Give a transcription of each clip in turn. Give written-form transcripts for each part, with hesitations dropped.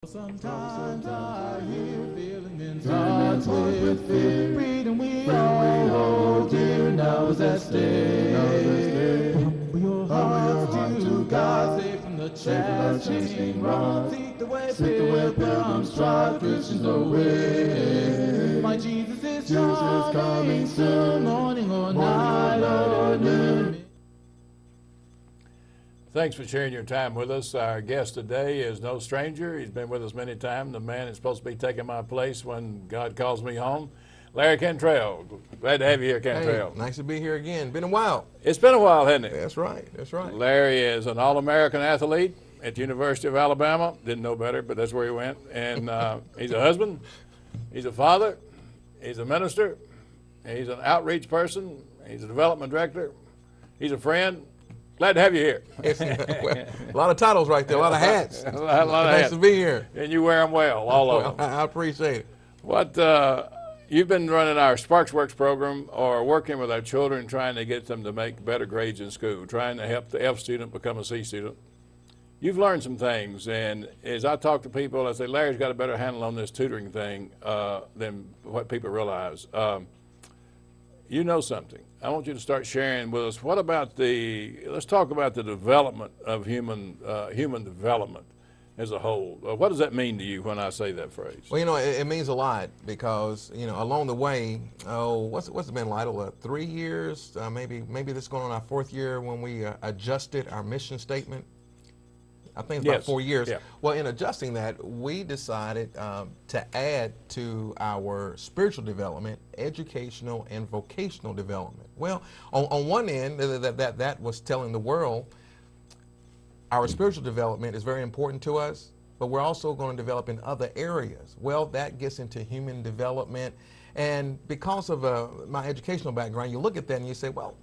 Sometimes I hear feeling in thoughts with fear. Freedom we all hold dear now is at stake. Humble your hearts to God, save from the chastening rod. Seek the way pilgrims trod, Christians away. My Jesus is coming soon, morning or night or noon. Thanks for sharing your time with us. Our guest today is no stranger. He's been with us many times. The man is supposed to be taking my place when God calls me home. Larry Cantrell. Glad to have you here, Cantrell. Hey, nice to be here again. Been a while. It's been a while, hasn't it? That's right. That's right. Larry is an All-American athlete at the University of Alabama. Didn't know better, but that's where he went. And he's a husband. He's a father. He's a minister. He's an outreach person. He's a development director. He's a friend. Glad to have you here. A lot of titles right there, a lot of hats. a lot of nice hats. to be here. And you wear them well, all of them. I appreciate it. What you've been running our Sparks Works program, or working with our children, trying to get them to make better grades in school, trying to help the F student become a C student. You've learned some things, and as I talk to people, I say, Larry's got a better handle on this tutoring thing than what people realize. You know something. I want you to start sharing with us. What about let's talk about the development of human development as a whole. What does that mean to you when I say that phrase? Well, you know, it means a lot because, you know, along the way, what's it been, Lytle? 3 years, maybe this is going on our 4th year when we adjusted our mission statement. I think it's about 4 years. Yeah. Well, in adjusting that, we decided to add to our spiritual development, educational and vocational development. Well, on one end, that was telling the world our spiritual development is very important to us, but we're also going to develop in other areas. Well, that gets into human development. And because of my educational background, you look at that and you say, well,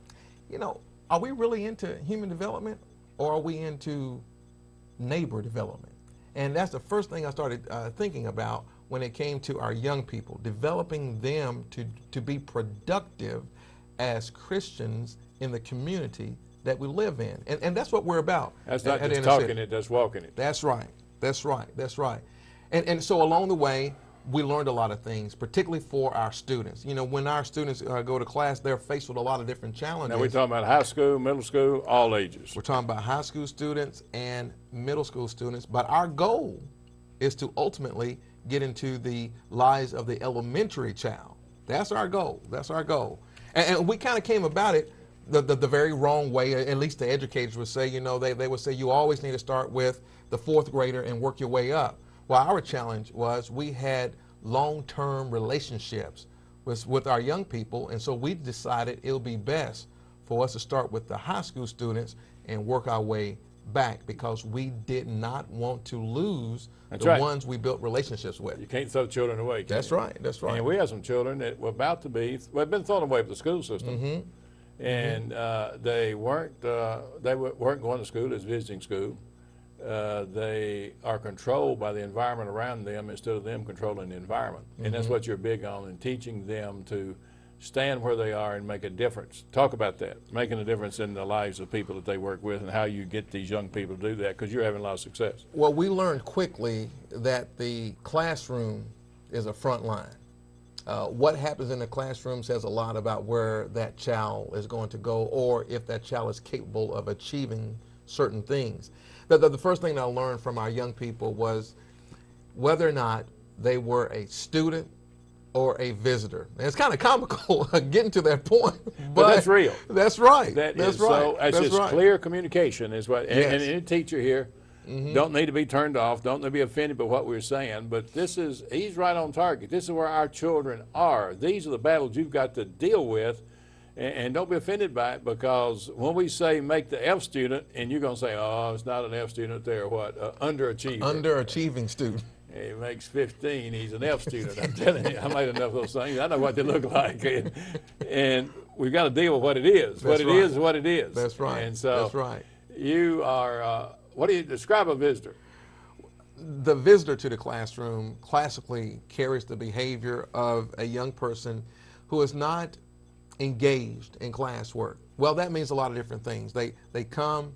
you know, are we really into human development, or are we into neighbor development? And that's the first thing I started thinking about when it came to our young people, developing them to be productive as Christians in the community that we live in. And that's what we're about. That's not just talking it, that's walking it. That's right. That's right. That's right. And so along the way, we learned a lot of things, particularly for our students. You know, when our students go to class, they're faced with a lot of different challenges. Now we're talking about high school, middle school, all ages. We're talking about high school students and middle school students, but our goal is to ultimately get into the lives of the elementary child. That's our goal. That's our goal. And we kind of came about it the very wrong way. At least the educators would say, you know, they would say you always need to start with the 4th grader and work your way up. Well, our challenge was we had long-term relationships with our young people, and so we decided it would be best for us to start with the high school students and work our way back, because we did not want to lose ones we built relationships with. You can't throw children away, can That's you? right. That's right. And we have some children that were about to be, well, been thrown away from the school system, and they weren't going to school as visiting school. They are controlled by the environment around them instead of them controlling the environment. And that's what you're big on, in teaching them to stand where they are and make a difference. Talk about that, making a difference in the lives of people that they work with, and how you get these young people to do that, because you're having a lot of success. Well, we learned quickly that the classroom is a front line. What happens in the classroom says a lot about where that child is going to go, or if that child is capable of achieving certain things. The first thing I learned from our young people was whether or not they were a student or a visitor. And it's kind of comical getting to that point, but that's real. That's right. That's right. So it's that's just right. clear communication is what. Yes. And any teacher here don't need to be turned off, don't need to be offended by what we're saying. But he's right on target. This is where our children are. These are the battles you've got to deal with. And don't be offended by it, because when we say make the F student, and you're going to say, oh, it's not an F student, they're what? Underachiever. Underachieving student. He makes 15, he's an F student. I'm telling you, I made enough of those things. I know what they look like. And we've got to deal with what it is. What it is what it is. That's right. And so that's right. You are, what do you describe a visitor? The visitor to the classroom classically carries the behavior of a young person who is not engaged in classwork. Well, that means a lot of different things. They come,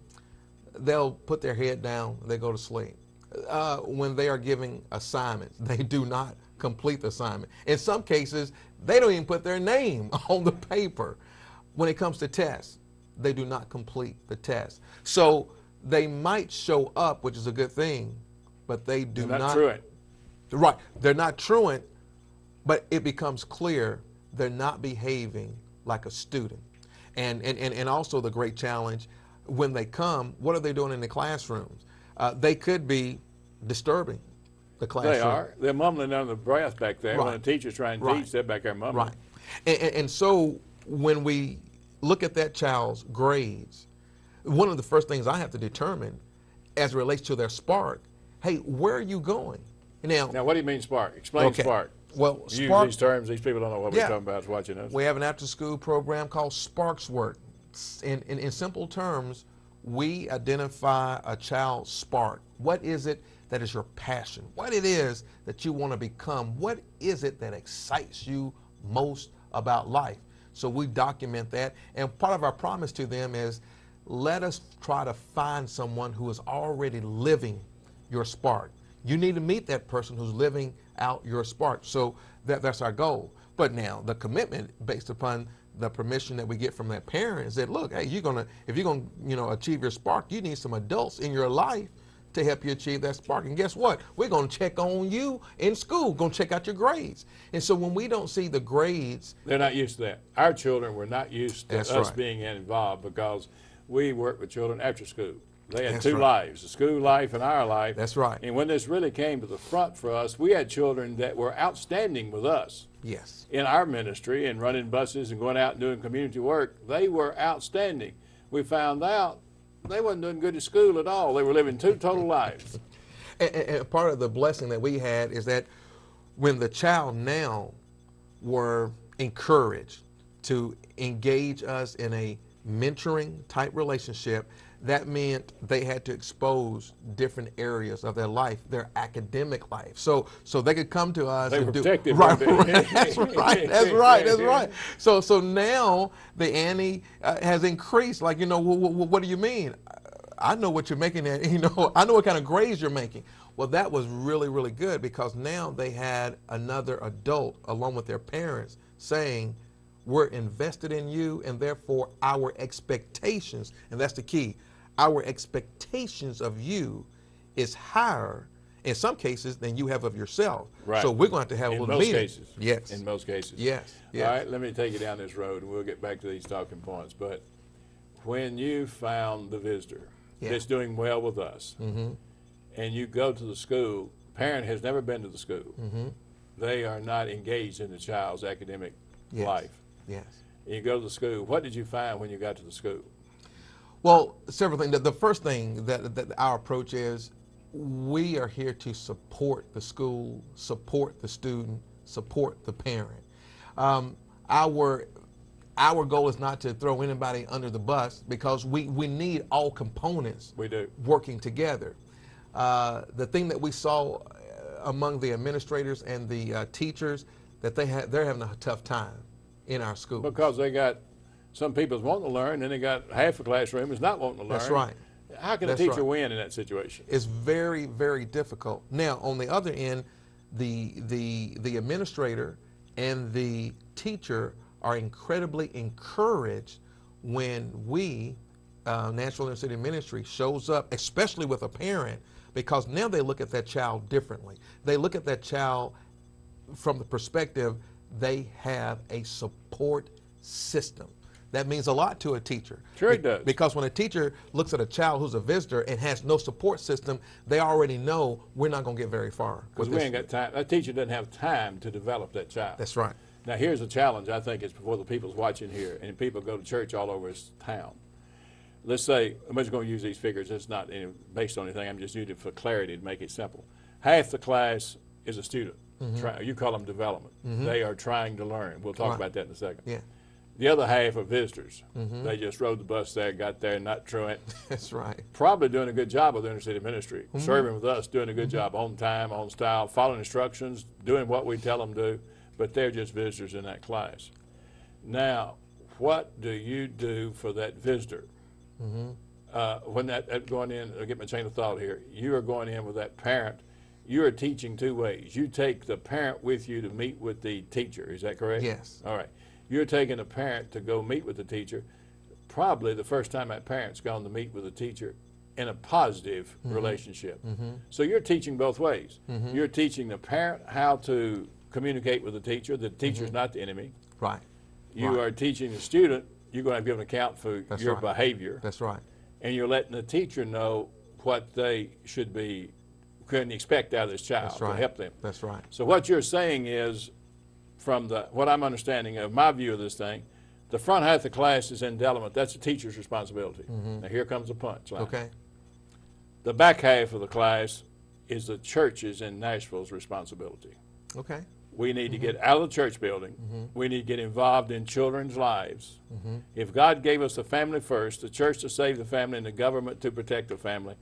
they'll put their head down, they go to sleep. when they are giving assignments. They do not complete the assignment. In some cases, they don't even put their name on the paper. When it comes to tests, they do not complete the test. So they might show up, which is a good thing, but they do They're not truant. Right. They're not truant, but it becomes clear they're not behaving like a student. And also the great challenge, when they come, what are they doing in the classrooms? They could be disturbing the classroom. They are. They're mumbling under the breath back there. Right. When the teacher's trying to teach, they're back there mumbling. Right. And so when we look at that child's grades, one of the first things I have to determine as it relates to their spark, hey, where are you going? Now, what do you mean spark? Explain spark. Well, You spark, use these terms, these people don't know what we're talking about watching us. we have an after-school program called Sparks Work. In simple terms, we identify a child's spark. What is it that is your passion? What it is that you want to become? What is it that excites you most about life? So we document that, and part of our promise to them is, let us try to find someone who is already living your spark. You need to meet that person who's living out your spark. So that's our goal. But now the commitment, based upon the permission that we get from that parent, is that, look, hey, if you're gonna achieve your spark, you need some adults in your life to help you achieve that spark. And guess what? We're gonna check on you in school, gonna check out your grades. And so when we don't see the grades, they're not used to that. Our children were not used to us being involved, because we work with children after school. They had two lives, the school life and our life. That's right. And when this really came to the front for us, we had children that were outstanding with us. Yes. In our ministry and running buses and going out and doing community work, they were outstanding. We found out they wasn't doing good at school at all. They were living two total lives. And part of the blessing that we had is that when the child now were encouraged to engage us in a mentoring type relationship, that meant they had to expose different areas of their life, their academic life. So they could come to us and do right. That's right. So now the ante has increased. Like, what do you mean? I know what you're making at, I know what kind of grades you're making. Well, that was really, really good, because now they had another adult along with their parents saying, we're invested in you, and therefore our expectations, and that's the key, our expectations of you is higher in some cases than you have of yourself. Right. So we're going to have a little meeting. Yes. In most cases. Yes. All right, let me take you down this road, and we'll get back to these talking points. But when you found the visitor that's doing well with us, and you go to the school, parent has never been to the school. They are not engaged in the child's academic life. Yes. And you go to the school. What did you find when you got to the school? Well, several things. The first thing that our approach is, we are here to support the school, support the student, support the parent. Our goal is not to throw anybody under the bus, because we need all components working together. The thing that we saw among the administrators and the teachers, that they're having a tough time in our school. Because they got some people wanting to learn, and they got half the classroom is not wanting to learn. That's right. How can a teacher win in that situation? It's very, very difficult. Now, on the other end, the administrator and the teacher are incredibly encouraged when we, National Inner City Ministry, shows up, especially with a parent, because now they look at that child differently. They look at that child from the perspective they have a support system. That means a lot to a teacher. Sure it does. Because when a teacher looks at a child who's a visitor and has no support system, they already know we're not going to get very far. Because we ain't got time. That teacher doesn't have time to develop that child. That's right. Now, here's a challenge, I think, is before the people's watching here, and people go to church all over this town. Let's say, I'm just going to use these figures. It's not based on anything. I'm just using it for clarity to make it simple. Half the class is a student. You call them development. They are trying to learn. We'll talk about that in a second. Yeah. The other half are visitors. They just rode the bus there, got there, not truant. That's right. Probably doing a good job of the inner city ministry, serving with us, doing a good job on time, on style, following instructions, doing what we tell them to do, but they're just visitors in that class. Now, what do you do for that visitor? when that going in, I'll get my chain of thought here, you are going in with that parent, you are teaching two ways. You take the parent with you to meet with the teacher, is that correct? Yes. All right. You're taking a parent to go meet with the teacher, probably the first time that parent's gone to meet with a teacher in a positive relationship. So you're teaching both ways. You're teaching the parent how to communicate with the teacher. The teacher's not the enemy. Right. You are teaching the student, you're going to give an account for your behavior. That's right. And you're letting the teacher know what they should be, couldn't expect out of this child to help them. That's right. So what you're saying is, from what I'm understanding of my view of this thing, the front half of the class is endowment. That's the teacher's responsibility. Now here comes the punchline. Okay. The back half of the class is the church's and Nashville's responsibility. Okay. We need to get out of the church building. We need to get involved in children's lives. If God gave us the family first, the church to save the family and the government to protect the family,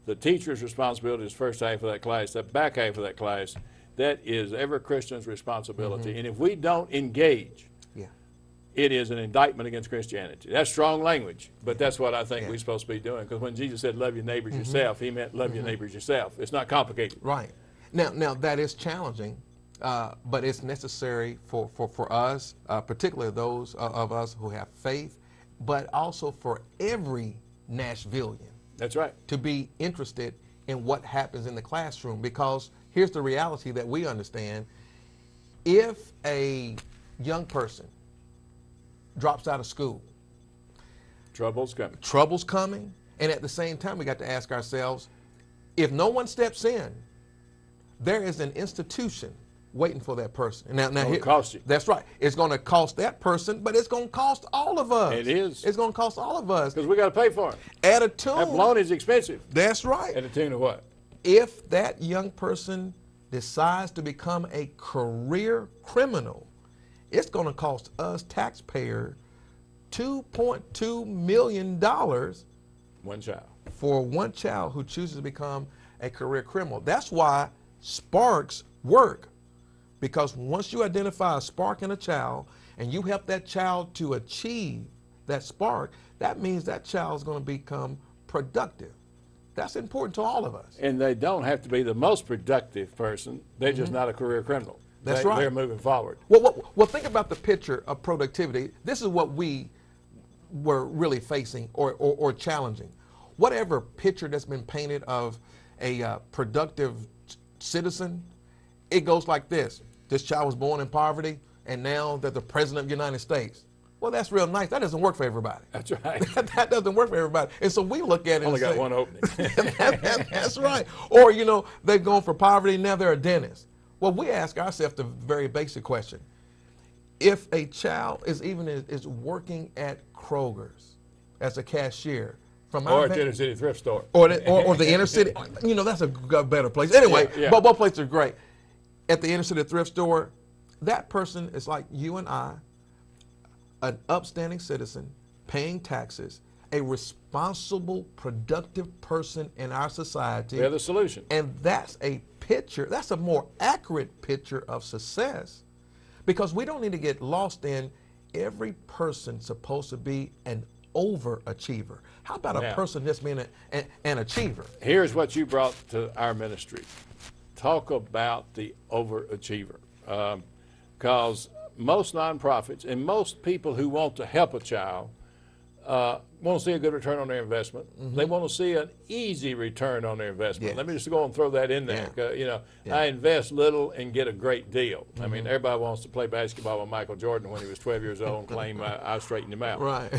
the teacher's responsibility is first half of that class. The back half of that class, that is every Christian's responsibility. And if we don't engage, it is an indictment against Christianity. That's strong language, but that's what I think we're supposed to be doing. Because when Jesus said, love your neighbors yourself, he meant love your neighbors yourself. It's not complicated. Right. Now that is challenging, but it's necessary for us, particularly those of us who have faith, but also for every Nashvilleian. That's right. To be interested in what happens in the classroom, because here's the reality that we understand. If a young person drops out of school, Trouble's coming. Trouble's coming, and at the same time we got to ask ourselves, if no one steps in, there is an institution waiting for that person. Now It'll cost you. That's right. It's going to cost that person, but it's going to cost all of us. It is. It's going to cost all of us. Because we got to pay for it. At a tune. That loan is expensive. That's right. At a tune of what? If that young person decides to become a career criminal, it's going to cost us taxpayers $2.2 million One child. for one child who chooses to become a career criminal. That's why sparks work, because once you identify a spark in a child and you help that child to achieve that spark, that means that child is going to become productive. That's important to all of us. And they don't have to be the most productive person. They're just not a career criminal. That's right. They're moving forward. Well, think about the picture of productivity. This is what we were really facing or challenging. Whatever picture that's been painted of a productive citizen, it goes like this. This child was born in poverty, and now they're the president of the United States. Well, that's real nice. That doesn't work for everybody. That's right. That doesn't work for everybody. And so we look at it Only and got say, one opening. that's right. Or, they've gone for poverty, now they're a dentist. Well, we ask ourselves the very basic question. If a child is working at Kroger's as a cashier, or at the inner city thrift store. Or the inner city, that's a better place. Anyway, but both places are great. At the inner city thrift store, that person is like you and I, an upstanding citizen, paying taxes, a responsible, productive person in our society. They're the solution. And that's a picture, that's a more accurate picture of success, because we don't need to get lost in every person supposed to be an overachiever. How about a person just being an achiever? Here's what you brought to our ministry. Talk about the overachiever. Because most nonprofits and most people who want to help a child want to see a good return on their investment. They want to see an easy return on their investment. Yes. Let me just go and throw that in there. I invest little and get a great deal. I mean, everybody wants to play basketball with Michael Jordan when he was 12 years old and claim I straightened him out. Right.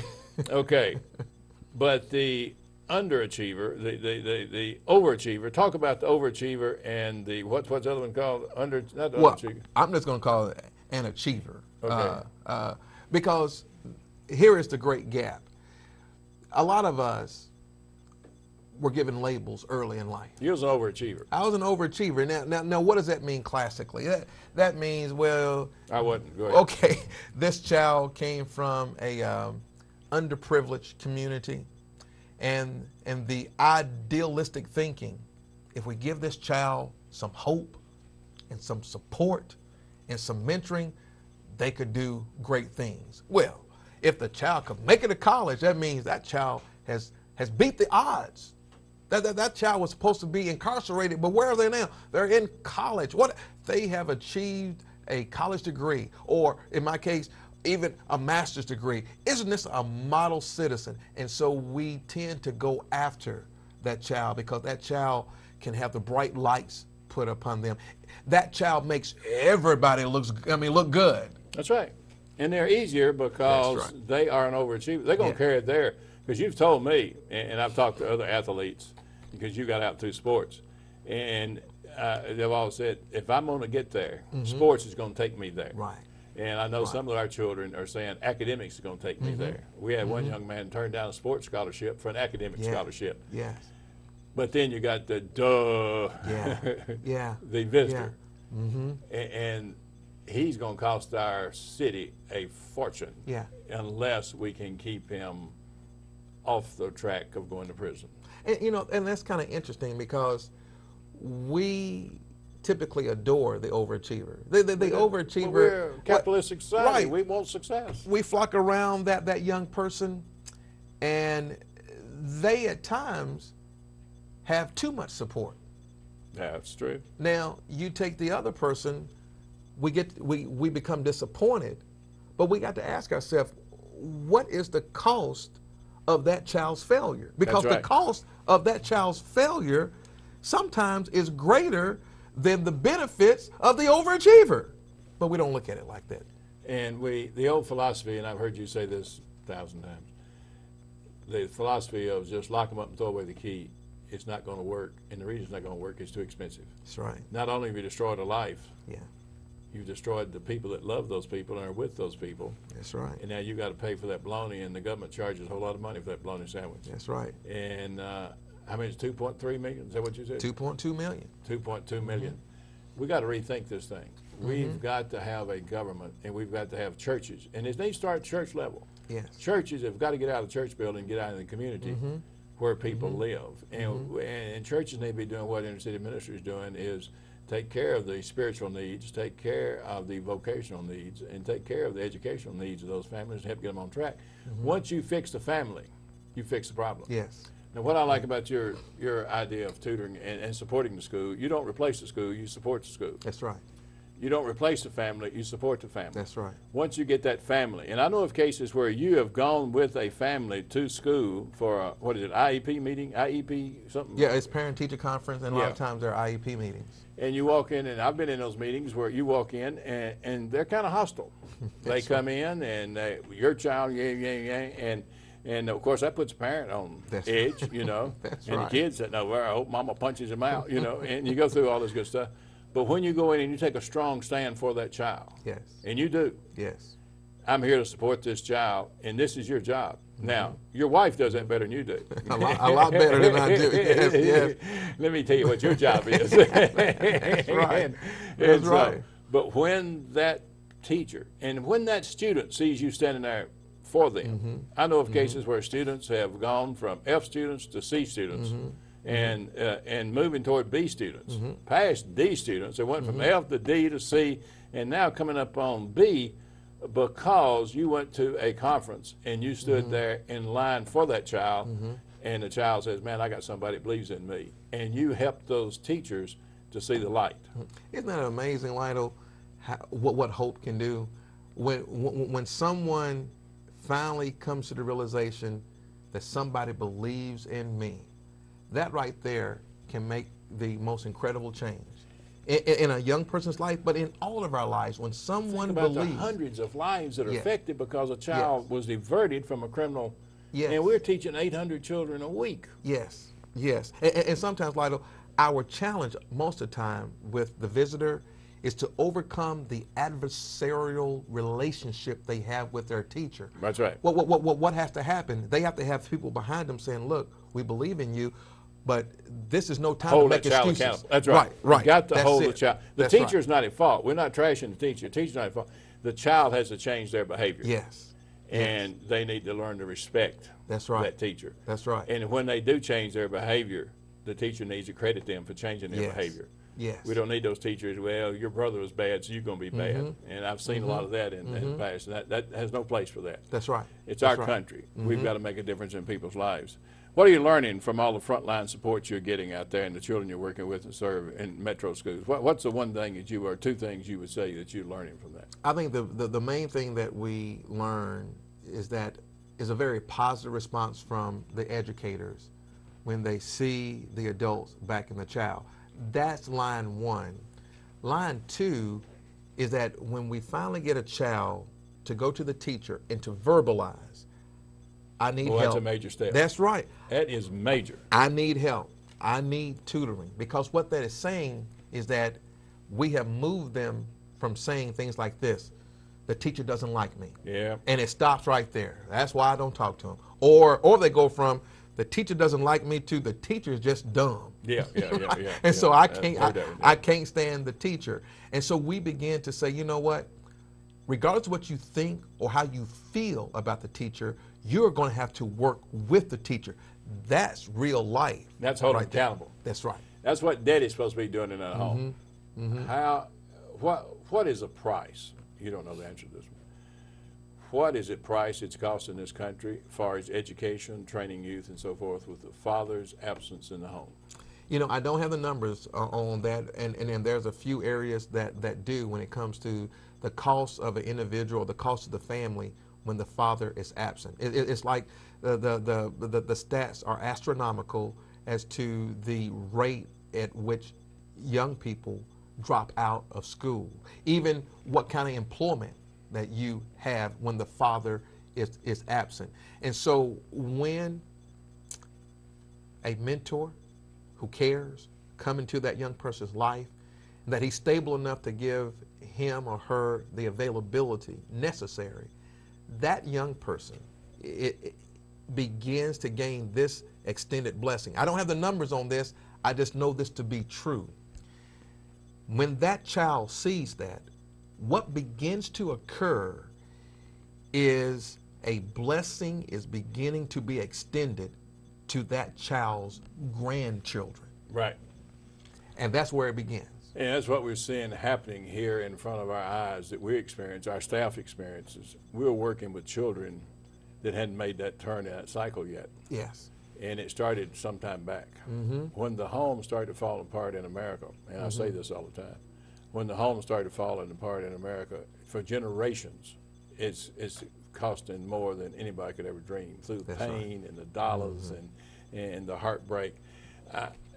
Okay. But the underachiever, the overachiever, talk about the overachiever and the, what's the other one called? Underachiever. I'm just going to call it an achiever. Okay. Because here is the great gap. A lot of us were given labels early in life. You was an overachiever. I was an overachiever. Now, what does that mean classically? That means, well, I wasn't. Go ahead. Okay, this child came from a underprivileged community, and the idealistic thinking, if we give this child some hope and some support and some mentoring, they could do great things. Well, if the child could make it to college, that means that child has has beat the odds. That child was supposed to be incarcerated, but where are they now? They're in college. What they have achieved a college degree, or in my case, even a master's degree. Isn't this a model citizen? And so we tend to go after that child because that child can have the bright lights put upon them. That child makes everybody look good. That's right. And they're easier because they are an overachiever. They're going to carry it there. Because you've told me, and I've talked to other athletes, because you got out through sports, and they've all said, if I'm going to get there, sports is going to take me there. Right. And I know some of our children are saying academics is going to take me there. We had one young man turn down a sports scholarship for an academic scholarship. Yes. But then you got the the visitor. And he's going to cost our city a fortune unless we can keep him off the track of going to prison. And you know, and that's kind of interesting because we typically adore the overachiever. The overachiever. Well, we're a capitalistic society. Right. We want success. We flock around that young person, and they at times have too much support. That's true. Now you take the other person, we become disappointed, but we got to ask ourselves, what is the cost of that child's failure? Because the cost of that child's failure sometimes is greater than the benefits of the overachiever. But we don't look at it like that. And the old philosophy, and I've heard you say this 1,000 times, the philosophy of just lock them up and throw away the key, it's not going to work. And the reason it's not going to work is too expensive. That's right. Not only have you destroyed a life, you've destroyed the people that love those people and are with those people. That's right. And now you got to pay for that bologna, and the government charges a whole lot of money for that bologna sandwich. That's right. And how many is 2.3 million? Is that what you said? 2.2 million. 2.2 million. We got to rethink this thing. We've got to have a government, and we've got to have churches. And they start at church level. Yes. Churches have got to get out of the church building and get out in the community where people live. And churches need to be doing what inner city ministry is doing, is take care of the spiritual needs, take care of the vocational needs, and take care of the educational needs of those families and help get them on track. Once you fix the family, you fix the problem. Yes. Now, what I like about your idea of tutoring and supporting the school, you don't replace the school, you support the school. That's right. You don't replace the family, you support the family. That's right. Once you get that family, and I know of cases where you have gone with a family to school for a, what is it, IEP meeting, IEP something? Yeah, it's parent-teacher conference, and a lot of times they're IEP meetings. And you walk in, and I've been in those meetings where you walk in, and they're kind of hostile. They come in, and your child, and of course that puts a parent on edge, you know. And the kids said, no, I hope mama punches him out, you know, and you go through all this good stuff. But when you go in and you take a strong stand for that child, and you do, I'm here to support this child, and this is your job. Now, your wife does that better than you do. a lot better than I do. Yes. Let me tell you what your job is. That's right. That's right. But when that teacher and when that student sees you standing there for them, I know of cases where students have gone from F students to C students. And moving toward B students, past D students. They went from F to D to C, and now coming up on B because you went to a conference and you stood there in line for that child, and the child says, man, I got somebody that believes in me. And you helped those teachers to see the light. Isn't that amazing, Lionel, what hope can do? When someone finally comes to the realization that somebody believes in me, that right there can make the most incredible change in a young person's life, but in all of our lives. When someone believes, the hundreds of lives that are affected because a child was diverted from a criminal, and we're teaching 800 children a week. Yes, yes. And sometimes, Lionel, our challenge most of the time with the visitor is to overcome the adversarial relationship they have with their teacher. That's right. What has to happen? They have to have people behind them saying, look, we believe in you, but this is no time to make excuses. Accountable. That's right. Right. You got to hold the child. The teacher's not at fault. We're not trashing the teacher. The teacher's not at fault. The child has to change their behavior. Yes. And they need to learn to respect that teacher. That's right. And when they do change their behavior, the teacher needs to credit them for changing their behavior. Yes. We don't need those teachers, well, your brother was bad, so you're going to be bad. And I've seen a lot of that in the past, and that has no place for that. That's right. It's our country. We've got to make a difference in people's lives. What are you learning from all the frontline support you're getting out there and the children you're working with and serve in metro schools? What's the one thing that you, or two things you would say that you're learning from that? I think the main thing that we learn is that is a very positive response from the educators when they see the adults backing the child. That's line one. Line two is that when we finally get a child to go to the teacher and to verbalize, I need help. That's a major step. That's right. That is major. I need help. I need tutoring. Because what that is saying is that we have moved them from saying things like this: the teacher doesn't like me. Yeah. And it stops right there. That's why I don't talk to him. Or they go from the teacher doesn't like me to the teacher is just dumb. Yeah. And so I can't stand the teacher. And so we begin to say, you know what? Regardless of what you think or how you feel about the teacher, you're going to have to work with the teacher. That's real life. That's holding right accountable. There. That's right. That's what Daddy's supposed to be doing in a home. What is the price? You don't know the answer to this one. What is it price it's costing this country as far as education, training youth, and so forth with the father's absence in the home? You know, I don't have the numbers on that, and there's a few areas that do when it comes to the cost of an individual, the cost of the family when the father is absent. It's like the stats are astronomical as to the rate at which young people drop out of school, even what kind of employment that you have when the father is absent. And so when a mentor who cares come into that young person's life, that he's stable enough to give him or her the availability necessary, that young person it begins to gain this extended blessing. I don't have the numbers on this, I just know this to be true. When that child sees that, what begins to occur is a blessing is beginning to be extended to that child's grandchildren. Right. And that's where it begins. And that's what we're seeing happening here in front of our eyes that we experience, our staff experiences. We're working with children that hadn't made that turn in that cycle yet. Yes. And it started some time back. When the home started falling apart in America, and I say this all the time, when the home started falling apart in America, for generations, it's costing more than anybody could ever dream through the pain and the dollars and the heartbreak.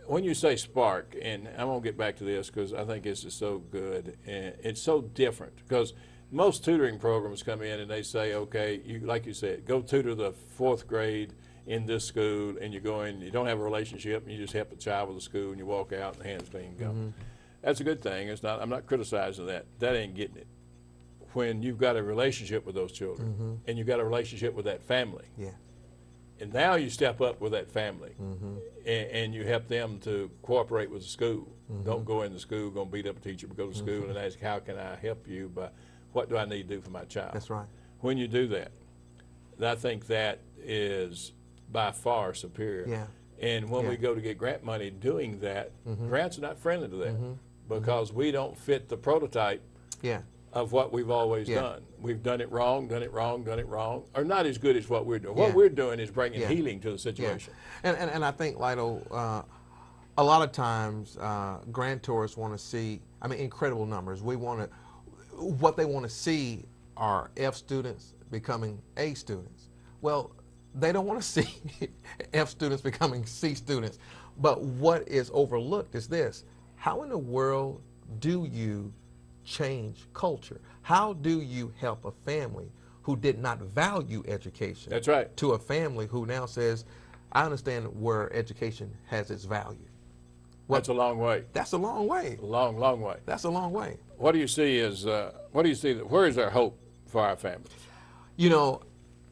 When you say spark, and I'm going to get back to this because I think this is so good, and it's so different because most tutoring programs come in and they say, okay, you, like you said, go tutor the 4th grade in this school, and you go in, you don't have a relationship, and you just help a child with the school, and you walk out and the hands clean and go. That's a good thing. It's not, I'm not criticizing that. That ain't getting it. When you've got a relationship with those children, and you've got a relationship with that family, and now you step up with that family, and you help them to cooperate with the school. Don't go in the school, go and beat up a teacher, but go to school and ask, how can I help you? But what do I need to do for my child? That's right. When you do that, I think that is by far superior. And when we go to get grant money doing that, grants are not friendly to that because we don't fit the prototype of what we've always done. We've done it wrong, or not as good as what we're doing. What we're doing is bringing healing to the situation. And I think, Lido, a lot of times grantors want to see, I mean, incredible numbers. What they want to see are F students becoming A students. Well, they don't want to see F students becoming C students. But what is overlooked is this: how in the world do you change culture? How do you help a family who did not value education? That's right. To a family who now says, I understand where education has its value. Well, that's a long way. That's a long way. A long, long way. That's a long way. What do you see as, where is our hope for our families? You know,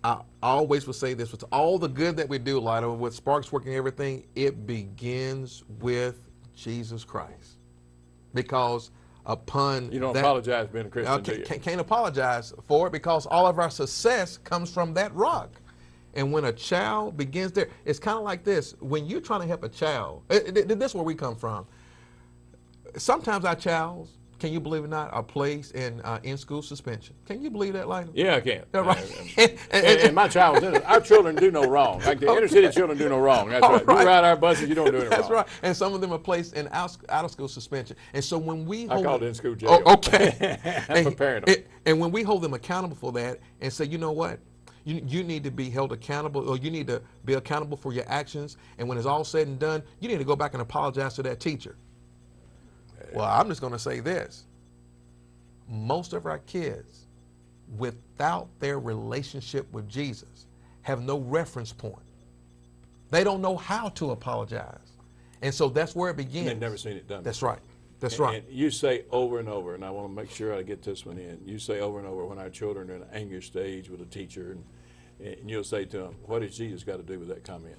I always will say this, with all the good that we do, Lido, with Sparks Working everything, it begins with Jesus Christ. Because upon you don't apologize for being a Christian, do you? Can't apologize for it, because all of our success comes from that rock. And when a child begins there, it's kind of like this. When you're trying to help a child, this is where we come from. Sometimes our can you believe it or not, are placed in school suspension. Can you believe that, Lionel? Yeah, I can. Right. And my child was in it. Our children do no wrong. Like the inner city children do no wrong. That's right. Right. You ride our buses, you don't do any That's wrong. right. And some of them are placed in out of school suspension. And so when we I hold call it in school jail. Oh, okay. I'm preparing them. And when we hold them accountable for that and say, you know what? You need to be held accountable, or you need to be accountable for your actions. And when it's all said and done, you need to go back and apologize to that teacher. Well, I'm just going to say this. Most of our kids, without their relationship with Jesus, have no reference point. They don't know how to apologize. And so that's where it begins. They've never seen it done. That's right. That's right. And you say over and over, and I want to make sure I get this one in. You say over and over when our children are in an anger stage with a teacher, and you'll say to them, what has Jesus got to do with that comment?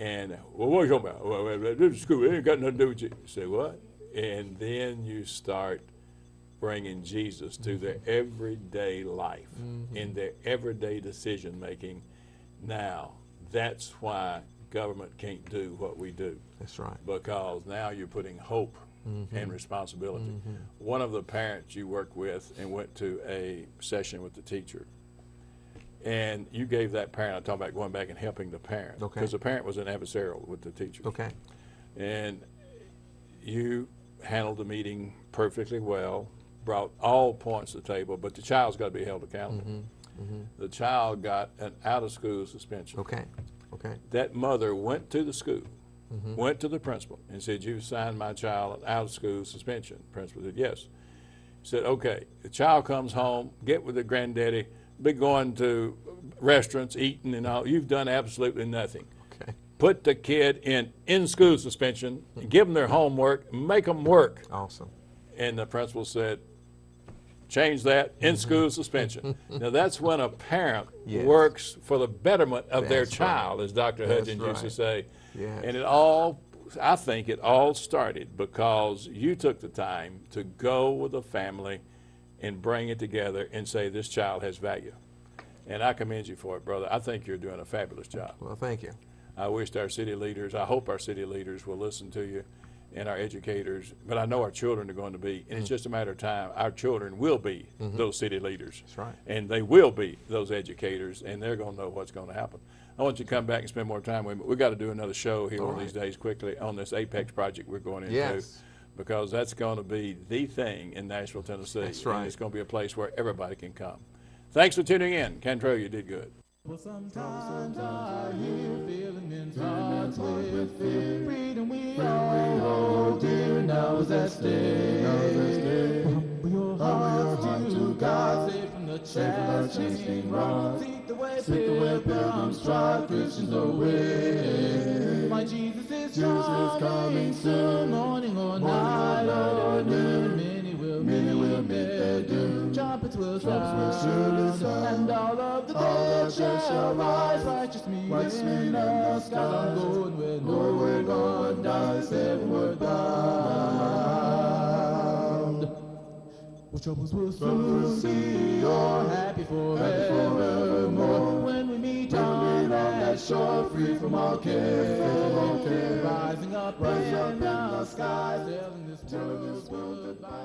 And, well, what are you talking about? Well, this is school. It ain't got nothing to do with you. You say, what? And then you start bringing Jesus to their everyday life, in their everyday decision making. Now, that's why government can't do what we do. That's right. Because now you're putting hope and responsibility. One of the parents you worked with and went to a session with the teacher, and you gave that parent, I'm talking about going back and helping the parent, because the parent was an adversarial with the teacher. Okay. And you handled the meeting perfectly well, brought all points to the table, but the child's got to be held accountable. The child got an out-of-school suspension. Okay. Okay. That mother went to the school, went to the principal, and said, "You've signed my child an out-of-school suspension." The principal said, "Yes." He said, "Okay." The child comes home, get with the granddaddy, be going to restaurants, eating and all. You've done absolutely nothing. Okay. Put the kid in school suspension, give them their homework, make them work. Awesome. And the principal said, change that, in school suspension. Now that's when a parent works for the betterment of their child, as Dr. Hudgens used to say. And it all, I think it all started because you took the time to go with a family and bring it together and say this child has value. And I commend you for it, brother. I think you're doing a fabulous job. Well, thank you. I wish our city leaders, I hope our city leaders will listen to you, and our educators, but I know our children are going to be, and it's just a matter of time. Our children will be those city leaders. That's right. And they will be those educators, and they're going to know what's going to happen. I want you to come back and spend more time with me. We've got to do another show here one of these days quickly on this Apex project we're going into, because that's going to be the thing in Nashville, Tennessee. That's right. And it's going to be a place where everybody can come. Thanks for tuning in. Cantrell, you did good. Well, sometimes I hear feeling in touch with fear. Freedom we all hold dear now is at stake. Humble your heart to God, save from the chastening wrong. Seek the way pilgrims drive Christians away. My Jesus is coming soon, morning or night or noon. Many will meet their doom. Trumpets will sound, and all of the dead shall rise. Righteous me in the skies. I'm going where no one dies, heavenward bound. Well, troubles will soon be your happy forevermore. When we meet on that shore, free from all care, rising up in the skies, telling this world goodbye.